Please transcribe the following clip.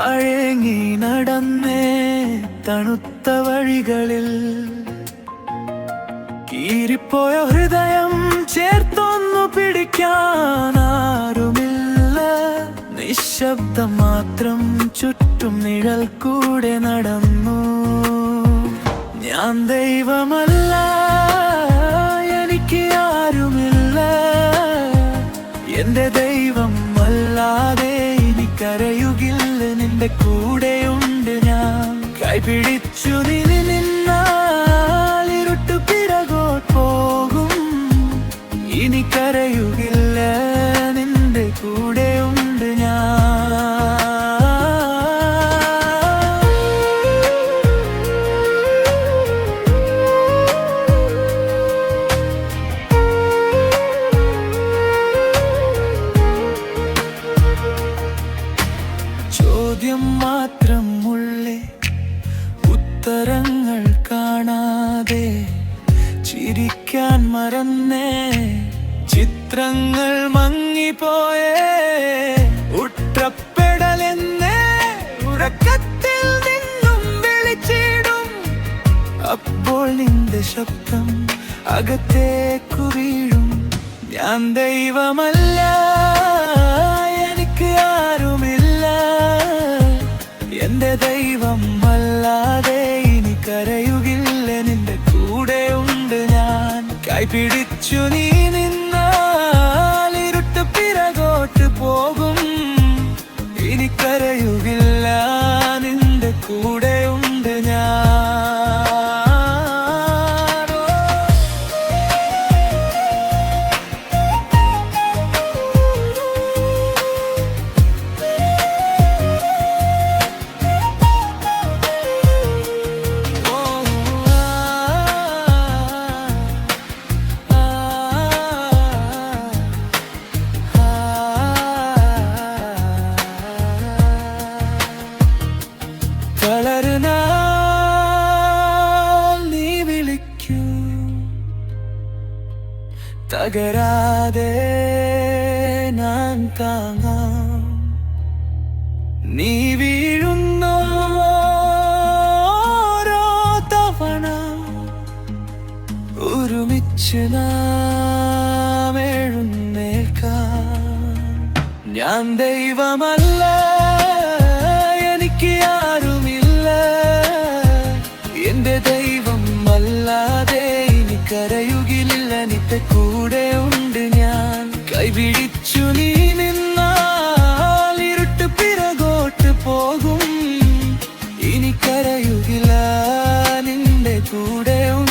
വഴങ്ങി നടന്നേ തണുത്ത വഴികളിൽ കീറിപ്പോയ ഹൃദയം ചേർത്തൊന്നു പിടിക്കാൻ ആരുമില്ല. നിശബ്ദം മാത്രം ചുറ്റും നിഴൽ കൂടെ നടന്നു. ഞാൻ ദൈവമല്ല, എനിക്ക് ആരുമില്ല. എന്റെ ദൈവം അല്ലാതെ എനിക്കറിയുകില്ല. നിന്റെ കൂടെയുണ്ട് ഞാൻ. കൈപിടിച്ചു നീ നിന്നാൽ ഇരുട്ടു പിറകോട്ട് പോകും. എനിക്കറിയുകില്ല, നിന്റെ കൂടെയുണ്ട് ഞാൻ. ചോദ്യം മാത്രം ഉള്ളേ, ഉത്തരങ്ങൾ കാണാതെ ചിരിക്കാൻ മറന്നേ. ചിത്രങ്ങൾ മങ്ങിപ്പോയേ, ഉട്ടപ്പെടലെന്നേ ഉറക്കത്തിൽ നിന്നും വിളിച്ചിടും. അപ്പോൾ നിന്റെ ശബ്ദം അകത്തേക്കു വീഴും. ഞാൻ ദൈവമല്ല, എനിക്ക് ആരുമില്ല. എന്റെ ദൈവം അല്ലാതെ എനിക്കറിയുകില്ല. നിന്റെ കൂടെയുണ്ട് ഞാൻ. കൈപിടിച്ചു നീ നിന്നാൽ ഇരുട്ട് പിറകോട്ട് പോകും. എനിക്കറിയുകില്ല, നിന്റെ കൂടെയുണ്ട് ഞാൻ. നീ വിളിക്കൂ, തകരാതെ ഞാൻ താങ്ങാം. നീ വീഴുന്നോ ഓരോ തവണ ഒരുമിച്ച് നാം എഴുന്നേൽക്കാം. ഞാൻ ദൈവമല്ല, എനിക്ക് ആരുമില്ല. എന്റെ ദൈവം അല്ലാതെ എനിക്കറിയുകില്ല. നിന്റെ കൂടെയുണ്ട് ഞാൻ. കൈപിടിച്ചു നീ നിന്നാൽ ഇരുട്ട് പിറകോട്ട് പോകും. എനിക്കറിയുകില്ല, നിന്റെ കൂടെയുണ്ട്.